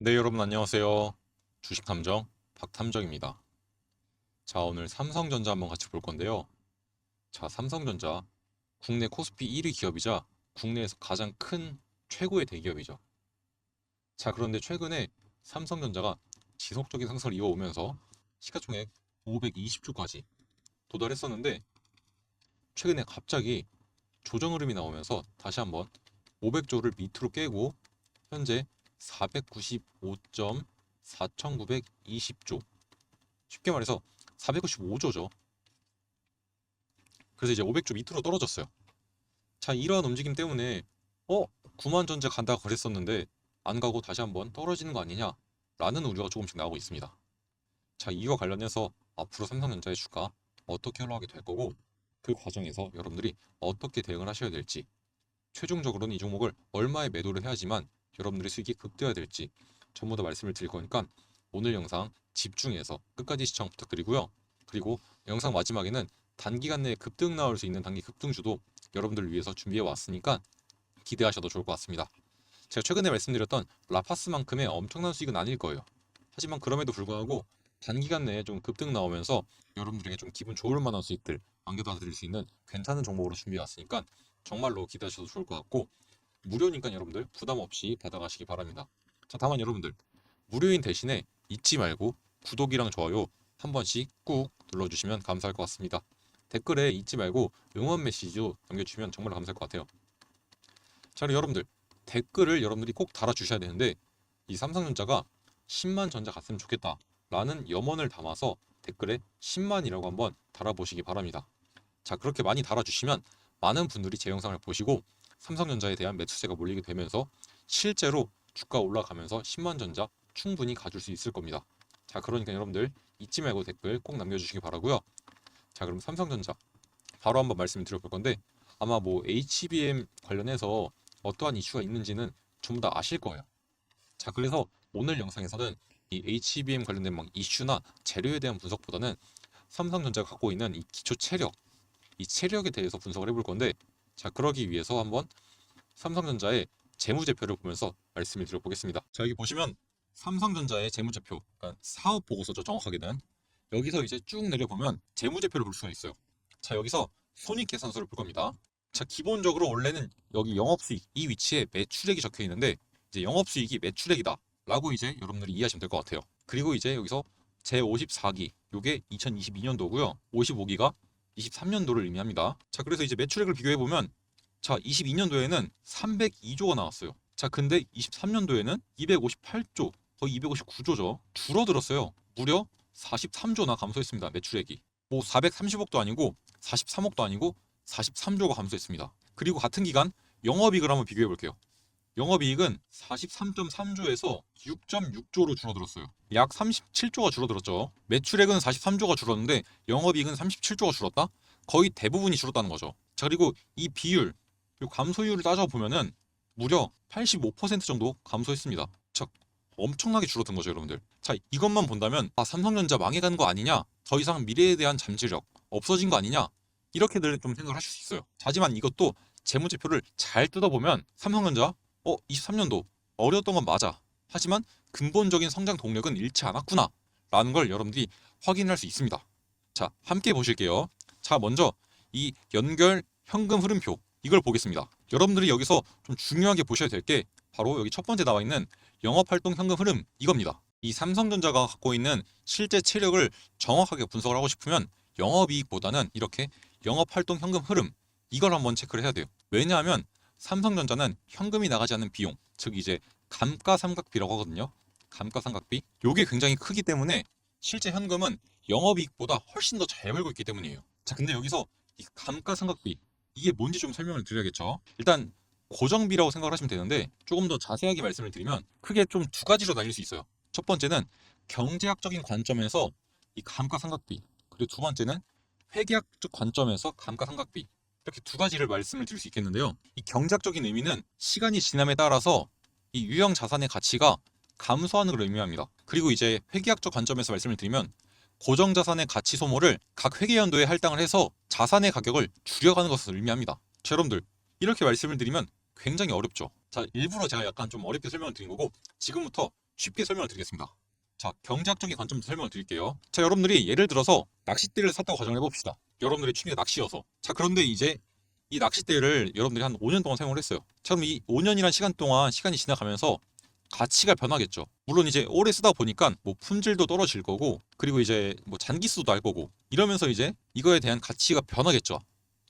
네, 여러분 안녕하세요. 주식탐정 박탐정입니다. 자, 오늘 삼성전자 한번 같이 볼 건데요. 자, 삼성전자 국내 코스피 1위 기업이자 국내에서 가장 큰 최고의 대기업이죠. 자, 그런데 최근에 삼성전자가 지속적인 상승을 이어오면서 시가총액 520조까지 도달했었는데 최근에 갑자기 조정 흐름이 나오면서 다시 한번 500조를 밑으로 깨고 현재 495.4920조, 쉽게 말해서 495조죠. 그래서 이제 500조 밑으로 떨어졌어요. 자, 이러한 움직임 때문에 9만 전제 간다고 그랬었는데 안 가고 다시 한번 떨어지는 거 아니냐라는 우려가 조금씩 나오고 있습니다. 자, 이와 관련해서 앞으로 삼성전자의 주가 어떻게 흘러가게 될 거고, 그 과정에서 여러분들이 어떻게 대응을 하셔야 될지, 최종적으로는 이 종목을 얼마에 매도를 해야지만 여러분들의 수익이 급되어야 될지 전부 다 말씀을 드릴 거니까 오늘 영상 집중해서 끝까지 시청 부탁드리고요. 그리고 영상 마지막에는 단기간 내에 급등 나올 수 있는 단기 급등주도 여러분들을 위해서 준비해 왔으니까 기대하셔도 좋을 것 같습니다. 제가 최근에 말씀드렸던 라파스만큼의 엄청난 수익은 아닐 거예요. 하지만 그럼에도 불구하고 단기간 내에 좀 급등 나오면서 여러분들에게 좀 기분 좋을 만한 수익들 안겨다 드릴 수 있는 괜찮은 종목으로 준비해 왔으니까 정말로 기대하셔도 좋을 것 같고, 무료니까 여러분들 부담 없이 받아가시기 바랍니다. 자, 다만 여러분들 무료인 대신에 잊지 말고 구독이랑 좋아요 한 번씩 꾹 눌러주시면 감사할 것 같습니다. 댓글에 잊지 말고 응원 메시지도 남겨주시면 정말 감사할 것 같아요. 자, 그리고 여러분들 댓글을 여러분들이 꼭 달아주셔야 되는데, 이 삼성전자가 10만 전자 갔으면 좋겠다 라는 염원을 담아서 댓글에 10만이라고 한번 달아보시기 바랍니다. 자, 그렇게 많이 달아주시면 많은 분들이 제 영상을 보시고 삼성전자에 대한 매수세가 몰리게 되면서 실제로 주가 올라가면서 10만 전자 충분히 가줄 수 있을 겁니다. 자, 그러니까 여러분들 잊지 말고 댓글 꼭 남겨주시기 바라고요. 자, 그럼 삼성전자 바로 한번 말씀을 드려볼 건데, 아마 뭐 HBM 관련해서 어떠한 이슈가 있는지는 전부 다 아실 거예요. 자, 그래서 오늘 영상에서는 이 HBM 관련된 막 이슈나 재료에 대한 분석보다는 삼성전자가 갖고 있는 이 기초 체력, 이 체력에 대해서 분석을 해볼 건데, 자, 그러기 위해서 한번 삼성전자의 재무제표를 보면서 말씀을 드려보겠습니다. 자, 여기 보시면 삼성전자의 재무제표, 그러니까 사업 보고서죠, 정확하게는. 여기서 이제 쭉 내려보면 재무제표를 볼 수가 있어요. 자, 여기서 손익계산서를 볼 겁니다. 자, 기본적으로 원래는 여기 영업수익 이 위치에 매출액이 적혀 있는데, 이제 영업수익이 매출액이다 라고 이제 여러분들이 이해하시면 될 것 같아요. 그리고 이제 여기서 제54기, 요게 2022년도고요. 55기가 23년도를 의미합니다. 자, 그래서 이제 매출액을 비교해 보면, 자, 22년도에는 302조가 나왔어요. 자, 근데 23년도에는 258조, 거의 259조죠. 줄어들었어요. 무려 43조나 감소했습니다. 매출액이. 뭐 430억도 아니고 43억도 아니고 43조가 감소했습니다. 그리고 같은 기간 영업이익을 한번 비교해 볼게요. 영업이익은 43.3조에서 6.6조로 줄어들었어요. 약 37조가 줄어들었죠. 매출액은 43조가 줄었는데 영업이익은 37조가 줄었다? 거의 대부분이 줄었다는 거죠. 자, 그리고 이 비율, 그리고 감소율을 따져보면은 무려 85% 정도 감소했습니다. 자, 엄청나게 줄어든 거죠, 여러분들. 자, 이것만 본다면 삼성전자 망해가는 거 아니냐? 더 이상 미래에 대한 잠재력 없어진 거 아니냐? 이렇게들 좀 생각을 하실 수 있어요. 하지만 이것도 재무제표를 잘 뜯어보면 삼성전자 23년도 어려웠던 건 맞아. 하지만 근본적인 성장 동력은 잃지 않았구나 라는 걸 여러분들이 확인할 수 있습니다. 자, 함께 보실게요. 자, 먼저 이 연결 현금 흐름표, 이걸 보겠습니다. 여러분들이 여기서 좀 중요하게 보셔야 될 게 바로 여기 첫 번째 나와 있는 영업활동 현금 흐름, 이겁니다. 이 삼성전자가 갖고 있는 실제 체력을 정확하게 분석을 하고 싶으면 영업이익보다는 이렇게 영업활동 현금 흐름, 이걸 한번 체크를 해야 돼요. 왜냐하면 삼성전자는 현금이 나가지 않는 비용, 즉 이제 감가상각비라고 하거든요. 감가상각비, 요게 굉장히 크기 때문에 실제 현금은 영업이익보다 훨씬 더 잘 벌고 있기 때문이에요. 자, 근데 여기서 이 감가상각비, 이게 뭔지 좀 설명을 드려야겠죠. 일단 고정비라고 생각을 하시면 되는데, 조금 더 자세하게 말씀을 드리면 크게 좀 두 가지로 나뉠 수 있어요. 첫 번째는 경제학적인 관점에서 이 감가상각비, 그리고 두 번째는 회계학적 관점에서 감가상각비, 이렇게 두 가지를 말씀을 드릴 수 있겠는데요. 이 경제학적인 의미는 시간이 지남에 따라서 이 유형 자산의 가치가 감소하는 걸 의미합니다. 그리고 이제 회계학적 관점에서 말씀을 드리면 고정 자산의 가치 소모를 각 회계연도에 할당을 해서 자산의 가격을 줄여가는 것을 의미합니다. 자, 여러분들 이렇게 말씀을 드리면 굉장히 어렵죠. 자, 일부러 제가 약간 좀 어렵게 설명을 드린 거고, 지금부터 쉽게 설명을 드리겠습니다. 자, 경제학적인 관점에서 설명을 드릴게요. 자, 여러분들이 예를 들어서 낚싯대를 샀다고 가정을 해봅시다. 여러분들의 취미가 낚시여서. 자, 그런데 이제 이 낚싯대를 여러분들이 한 5년 동안 사용을 했어요. 자, 그럼 이 5년이란 시간 동안 시간이 지나가면서 가치가 변하겠죠. 물론 이제 오래 쓰다 보니까 뭐 품질도 떨어질 거고, 그리고 이제 뭐 잔기수도 날 거고, 이러면서 이제 이거에 대한 가치가 변하겠죠.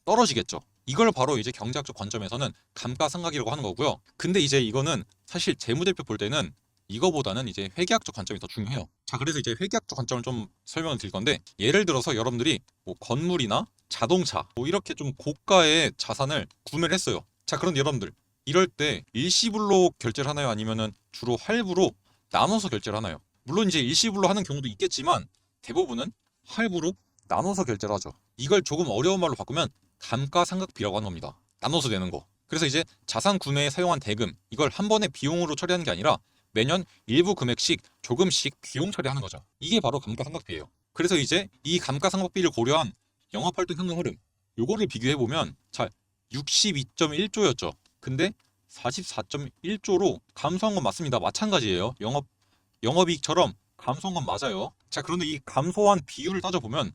떨어지겠죠. 이걸 바로 이제 경제학적 관점에서는 감가상각이라고 하는 거고요. 근데 이제 이거는 사실 재무제표 볼 때는 이거보다는 이제 회계학적 관점이 더 중요해요. 자, 그래서 이제 회계학적 관점을 좀 설명을 드릴 건데, 예를 들어서 여러분들이 뭐 건물이나 자동차 뭐 이렇게 좀 고가의 자산을 구매를 했어요. 자, 그런데 여러분들 이럴 때 일시불로 결제를 하나요? 아니면은 주로 할부로 나눠서 결제를 하나요? 물론 이제 일시불로 하는 경우도 있겠지만 대부분은 할부로 나눠서 결제를 하죠. 이걸 조금 어려운 말로 바꾸면 감가상각비라고 하는 겁니다. 나눠서 내는 거. 그래서 이제 자산 구매에 사용한 대금, 이걸 한 번에 비용으로 처리하는 게 아니라 매년 일부 금액씩 조금씩 비용 처리하는 거죠. 이게 바로 감가상각비예요. 그래서 이제 이 감가상각비를 고려한 영업활동 현금 흐름, 요거를 비교해 보면 자, 62.1조였죠. 근데 44.1조로 감소한 건 맞습니다. 마찬가지예요. 영업이익처럼 감소한 건 맞아요. 자, 그런데 이 감소한 비율을 따져보면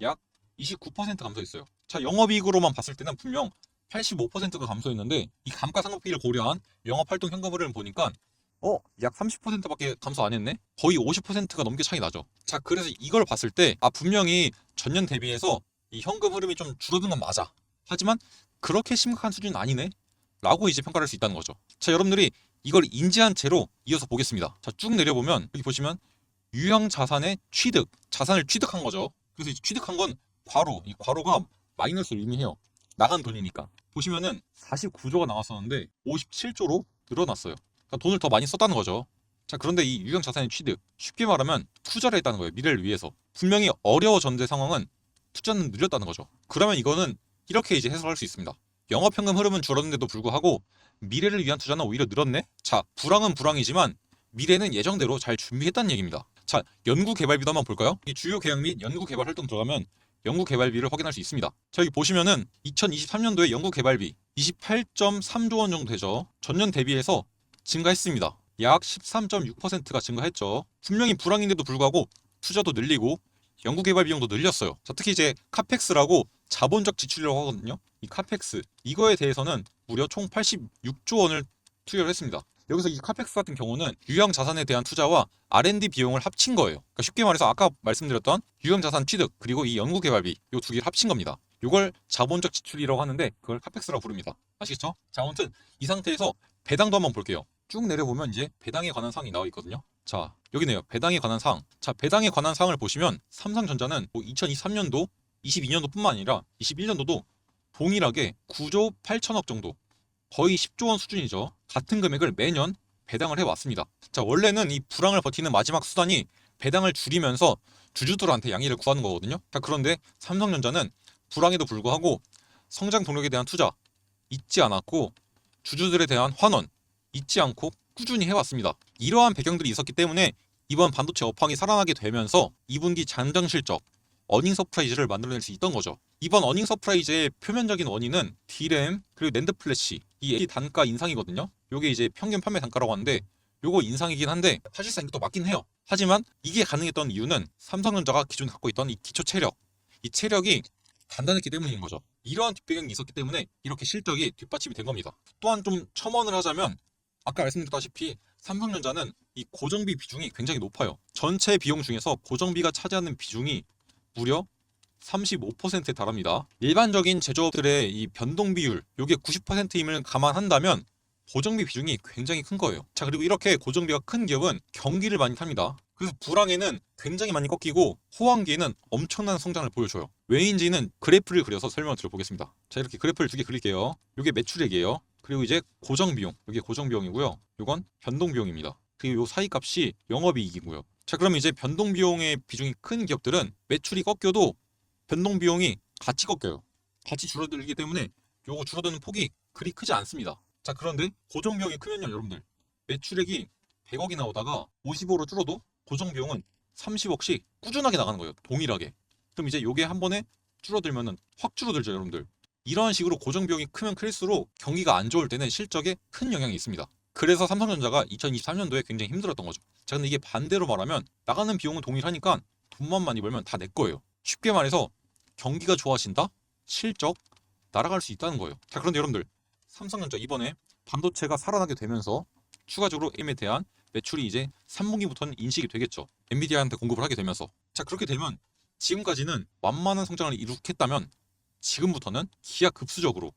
약 29% 감소했어요. 자, 영업이익으로만 봤을 때는 분명 85%가 감소했는데 이 감가상각비를 고려한 영업활동 현금 흐름을 보니까 약 30%밖에 감소 안 했네? 거의 50%가 넘게 차이 나죠. 자, 그래서 이걸 봤을 때 분명히 전년 대비해서 이 현금 흐름이 좀 줄어든 건 맞아. 하지만 그렇게 심각한 수준은 아니네? 라고 이제 평가할 수 있다는 거죠. 자, 여러분들이 이걸 인지한 채로 이어서 보겠습니다. 자, 쭉 내려보면 여기 보시면 유형 자산의 취득, 자산을 취득한 거죠. 그래서 이 취득한 건 괄호, 이 괄호가 마이너스를 의미해요. 나간 돈이니까. 보시면은 49조가 나왔었는데 57조로 늘어났어요. 그러니까 돈을 더 많이 썼다는 거죠. 자, 그런데 이 유형 자산의 취득, 쉽게 말하면 투자를 했다는 거예요. 미래를 위해서. 분명히 어려워졌는데 상황은 투자는 느렸다는 거죠. 그러면 이거는 이렇게 이제 해석할 수 있습니다. 영업현금 흐름은 줄었는데도 불구하고 미래를 위한 투자는 오히려 늘었네? 자, 불황은 불황이지만 미래는 예정대로 잘 준비했다는 얘기입니다. 자, 연구개발비도 한번 볼까요? 이 주요 계약 및 연구개발 활동 들어가면 연구개발비를 확인할 수 있습니다. 자, 여기 보시면은 2023년도에 연구개발비 28.3조 원 정도 되죠. 전년 대비해서 증가했습니다. 약 13.6%가 증가했죠. 분명히 불황인데도 불구하고 투자도 늘리고 연구개발 비용도 늘렸어요. 자, 특히 이제 카펙스라고 자본적 지출이라고 하거든요. 이 카펙스 이거에 대해서는 무려 총 86조 원을 투여를 했습니다. 여기서 이 카펙스 같은 경우는 유형 자산에 대한 투자와 R&D 비용을 합친 거예요. 그러니까 쉽게 말해서 아까 말씀드렸던 유형 자산 취득 그리고 이 연구 개발비 이 두 개를 합친 겁니다. 이걸 자본적 지출이라고 하는데 그걸 카펙스라고 부릅니다. 아시겠죠? 자, 아무튼 이 상태에서 배당도 한번 볼게요. 쭉 내려보면 이제 배당에 관한 사항이 나와 있거든요. 자, 여기네요. 배당에 관한 사항. 자, 배당에 관한 사항을 보시면 삼성전자는 2023년도, 22년도뿐만 아니라 21년도도 동일하게 9조 8천억 정도, 거의 10조 원 수준이죠. 같은 금액을 매년 배당을 해왔습니다. 자, 원래는 이 불황을 버티는 마지막 수단이 배당을 줄이면서 주주들한테 양해를 구하는 거거든요. 자, 그런데 삼성전자는 불황에도 불구하고 성장 동력에 대한 투자 잊지 않았고 주주들에 대한 환원 잊지 않고 꾸준히 해왔습니다. 이러한 배경들이 있었기 때문에 이번 반도체 업황이 살아나게 되면서 2분기 잠정 실적 어닝 서프라이즈를 만들어낼 수 있던 거죠. 이번 어닝 서프라이즈의 표면적인 원인은 D램 그리고 낸드 플래시 이 단가 인상이거든요. 요게 이제 평균 판매 단가라고 하는데 요거 인상이긴 한데 사실상 이것도 맞긴 해요. 하지만 이게 가능했던 이유는 삼성전자가 기존에 갖고 있던 이 기초 체력, 이 체력이 단단했기 때문인 거죠. 이러한 뒷배경이 있었기 때문에 이렇게 실적이 뒷받침이 된 겁니다. 또한 좀 첨언을 하자면 아까 말씀드렸다시피 삼성전자는 이 고정비 비중이 굉장히 높아요. 전체 비용 중에서 고정비가 차지하는 비중이 무려 35%에 달합니다. 일반적인 제조업들의 이 변동 비율, 요게 90%임을 감안한다면 고정비 비중이 굉장히 큰 거예요. 자, 그리고 이렇게 고정비가 큰 기업은 경기를 많이 탑니다. 그래서 불황에는 굉장히 많이 꺾이고 호황기에는 엄청난 성장을 보여줘요. 왜인지는 그래프를 그려서 설명을 드려보겠습니다. 자, 이렇게 그래프를 두 개 그릴게요. 요게 매출액이에요. 그리고 이제 고정비용, 요게 고정비용이고요. 요건 변동비용입니다. 그리고 요 사이 값이 영업이익이고요. 자, 그럼 이제 변동비용의 비중이 큰 기업들은 매출이 꺾여도 변동비용이 같이 꺾여요. 같이 줄어들기 때문에 요거 줄어드는 폭이 그리 크지 않습니다. 자, 그런데 고정비용이 크면요, 여러분들 매출액이 100억이 나오다가 50억으로 줄어도 고정비용은 30억씩 꾸준하게 나가는 거예요. 동일하게. 그럼 이제 요게 한 번에 줄어들면은 확 줄어들죠, 여러분들. 이런 식으로 고정비용이 크면 클수록 경기가 안 좋을 때는 실적에 큰 영향이 있습니다. 그래서 삼성전자가 2023년도에 굉장히 힘들었던 거죠. 자, 근데 이게 반대로 말하면 나가는 비용은 동일하니까 돈만 많이 벌면 다 내 거예요. 쉽게 말해서 경기가 좋아진다? 실적 날아갈 수 있다는 거예요. 자, 그런데 여러분들 삼성전자 이번에 반도체가 살아나게 되면서 추가적으로 AM에 대한 매출이 이제 3분기부터는 인식이 되겠죠. 엔비디아한테 공급을 하게 되면서. 자, 그렇게 되면 지금까지는 완만한 성장을 이룩했다면 지금부터는 기하급수적으로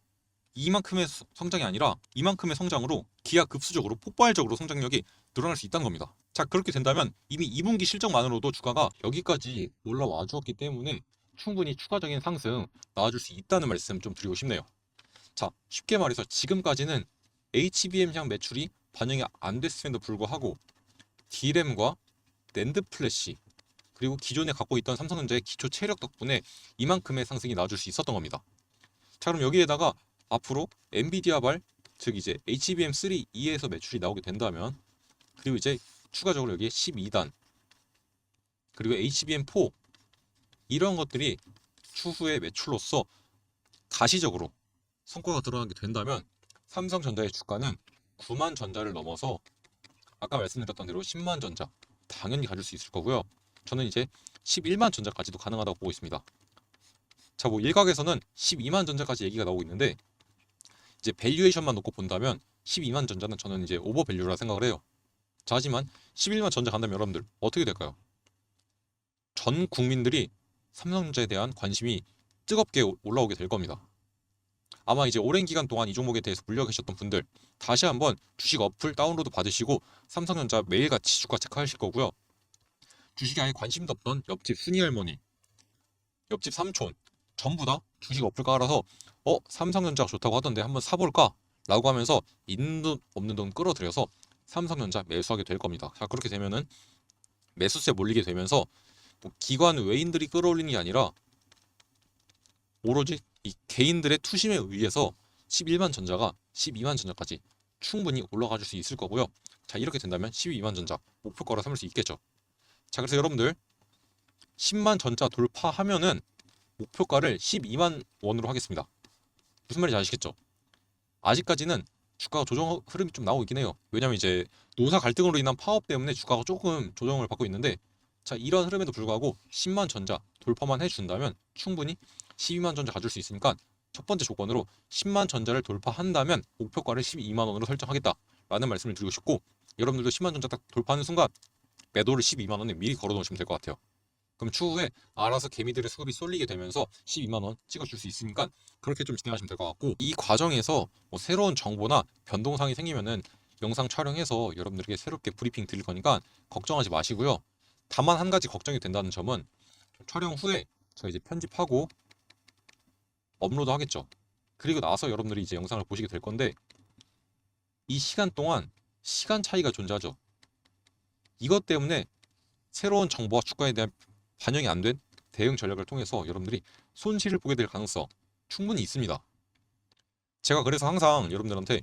이만큼의 성장이 아니라 이만큼의 성장으로 기하급수적으로 폭발적으로 성장력이 늘어날 수 있다는 겁니다. 자, 그렇게 된다면 이미 2분기 실적만으로도 주가가 여기까지 올라와 주었기 때문에 충분히 추가적인 상승 나와줄 수 있다는 말씀 좀 드리고 싶네요. 자, 쉽게 말해서 지금까지는 HBM향 매출이 반영이 안 됐음에도 불구하고 D램과 낸드 플래시 그리고 기존에 갖고 있던 삼성전자의 기초 체력 덕분에 이만큼의 상승이 나와줄 수 있었던 겁니다. 자, 그럼 여기에다가 앞으로 엔비디아발 즉 이제 HBM3 E에서 매출이 나오게 된다면 그리고 이제 추가적으로 여기에 12단 그리고 HBM4 이런 것들이 추후에 매출로서 가시적으로 성과가 드러나게 된다면 삼성전자의 주가는 9만 전자를 넘어서 아까 말씀드렸던 대로 10만 전자 당연히 가질 수 있을 거고요. 저는 이제 11만 전자까지도 가능하다고 보고 있습니다. 자, 뭐 일각에서는 12만 전자까지 얘기가 나오고 있는데 이제 밸류에이션만 놓고 본다면 12만 전자는 저는 이제 오버밸류라 생각을 해요. 자, 하지만 11만 전자 간다면 여러분들 어떻게 될까요? 전 국민들이 삼성전자에 대한 관심이 뜨겁게 올라오게 될 겁니다. 아마 이제 오랜 기간 동안 이 종목에 대해서 물려 계셨던 분들 다시 한번 주식 어플 다운로드 받으시고 삼성전자 매일같이 주가 체크하실 거고요. 주식에 아예 관심도 없던 옆집 순이 할머니, 옆집 삼촌 전부 다 주식 어플 깔아서 삼성전자가 좋다고 하던데 한번 사볼까? 라고 하면서 있는 돈 없는 돈 끌어들여서 삼성전자 매수하게 될 겁니다. 자, 그렇게 되면은 매수세 몰리게 되면서 뭐 기관 외인들이 끌어올리는 게 아니라 오로지 이 개인들의 투심에 의해서 11만 전자가 12만 전자까지 충분히 올라가 줄 수 있을 거고요. 자, 이렇게 된다면 12만 전자 목표가로 삼을 수 있겠죠. 자, 그래서 여러분들 10만 전자 돌파하면은 목표가를 12만 원으로 하겠습니다. 무슨 말인지 아시겠죠? 아직까지는 주가가 조정 흐름이 좀 나오고 있긴 해요. 왜냐면 이제 노사 갈등으로 인한 파업 때문에 주가가 조금 조정을 받고 있는데 자, 이런 흐름에도 불구하고 10만 전자 돌파만 해준다면 충분히 12만 전자 가질 수 있으니까 첫 번째 조건으로 10만 전자를 돌파한다면 목표가를 12만 원으로 설정하겠다라는 말씀을 드리고 싶고 여러분들도 10만 전자 딱 돌파하는 순간 매도를 12만 원에 미리 걸어 놓으시면 될 것 같아요. 그럼 추후에 알아서 개미들의 수급이 쏠리게 되면서 12만 원 찍어줄 수 있으니까 그렇게 좀 진행하시면 될 것 같고 이 과정에서 뭐 새로운 정보나 변동사항이 생기면은 영상 촬영해서 여러분들에게 새롭게 브리핑 드릴 거니까 걱정하지 마시고요. 다만 한 가지 걱정이 된다는 점은 촬영 후에 제가 이제 편집하고 업로드 하겠죠. 그리고 나서 여러분들이 이제 영상을 보시게 될 건데 이 시간 동안 시간 차이가 존재하죠. 이것 때문에 새로운 정보와 주가에 대한 반영이 안 된 대응 전략을 통해서 여러분들이 손실을 보게 될 가능성 충분히 있습니다. 제가 그래서 항상 여러분들한테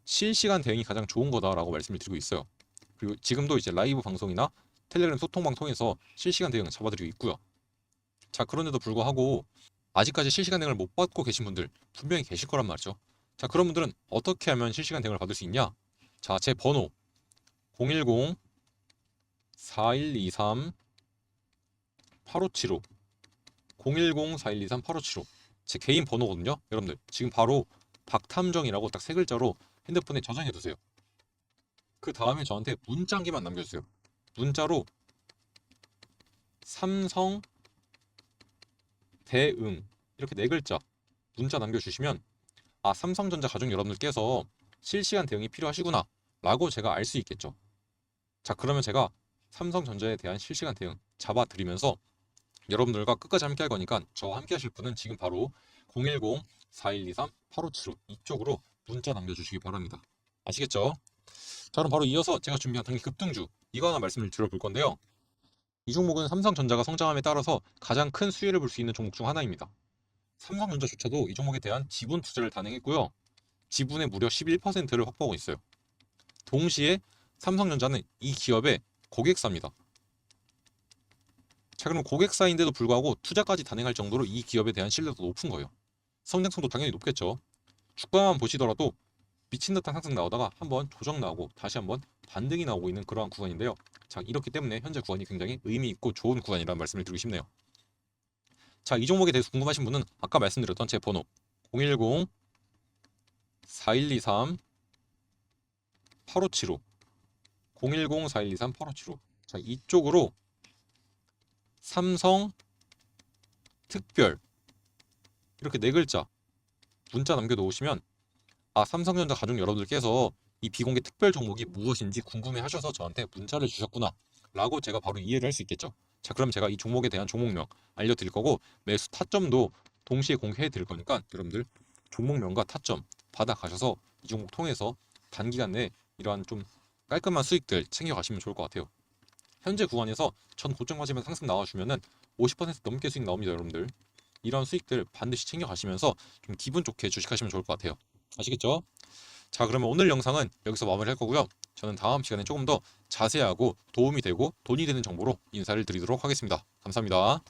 실시간 대응이 가장 좋은 거다라고 말씀을 드리고 있어요. 그리고 지금도 이제 라이브 방송이나 텔레그램 소통방 통해서 실시간 대응 잡아드리고 있고요. 자, 그런데도 불구하고 아직까지 실시간 대응을 못 받고 계신 분들 분명히 계실 거란 말이죠. 자, 그런 분들은 어떻게 하면 실시간 대응을 받을 수 있냐? 자, 제 번호 010-4123 8575 010-4123 8575 제 개인 번호거든요. 여러분들 지금 바로 박탐정이라고 딱 세 글자로 핸드폰에 저장해 두세요. 그 다음에 저한테 문자 한 개만 남겨주세요. 문자로 삼성 대응 이렇게 네 글자 문자 남겨주시면 아, 삼성전자 가족 여러분들께서 실시간 대응이 필요하시구나 라고 제가 알 수 있겠죠. 자, 그러면 제가 삼성전자에 대한 실시간 대응 잡아드리면서 여러분들과 끝까지 함께 할 거니까 저와 함께 하실 분은 지금 바로 010-4123-8575 이쪽으로 문자 남겨주시기 바랍니다. 아시겠죠? 자, 그럼 바로 이어서 제가 준비한 단기 급등주 이거 하나 말씀을 드려볼 건데요. 이 종목은 삼성전자가 성장함에 따라서 가장 큰 수혜를 볼 수 있는 종목 중 하나입니다. 삼성전자조차도 이 종목에 대한 지분 투자를 단행했고요. 지분의 무려 11%를 확보하고 있어요. 동시에 삼성전자는 이 기업의 고객사입니다. 자, 그럼 고객사인데도 불구하고 투자까지 단행할 정도로 이 기업에 대한 신뢰도 높은 거예요. 성장성도 당연히 높겠죠. 주가만 보시더라도 미친 듯한 상승 나오다가 한번 조정 나오고 다시 한번 반등이 나오고 있는 그러한 구간인데요. 자, 이렇기 때문에 현재 구간이 굉장히 의미 있고 좋은 구간이라는 말씀을 드리고 싶네요. 자, 이 종목에 대해서 궁금하신 분은 아까 말씀드렸던 제 번호 010-4123-8575 010-4123-8575 자, 이쪽으로 삼성 특별 이렇게 네 글자 문자 남겨놓으시면 삼성전자 가족 여러분들께서 이 비공개 특별 종목이 무엇인지 궁금해 하셔서 저한테 문자를 주셨구나 라고 제가 바로 이해를 할 수 있겠죠. 자, 그럼 제가 이 종목에 대한 종목명 알려드릴 거고 매수 타점도 동시에 공개해 드릴 거니까 여러분들 종목명과 타점 받아가셔서 이 종목 통해서 단기간 내에 이러한 좀 깔끔한 수익들 챙겨가시면 좋을 것 같아요. 현재 구간에서 전 고점 가지면 상승 나와주면은 50% 넘게 수익 나옵니다. 여러분들 이런 수익들 반드시 챙겨가시면서 좀 기분 좋게 주식하시면 좋을 것 같아요. 아시겠죠? 자, 그러면 오늘 영상은 여기서 마무리할 거고요. 저는 다음 시간에 조금 더 자세하고 도움이 되고 돈이 되는 정보로 인사를 드리도록 하겠습니다. 감사합니다.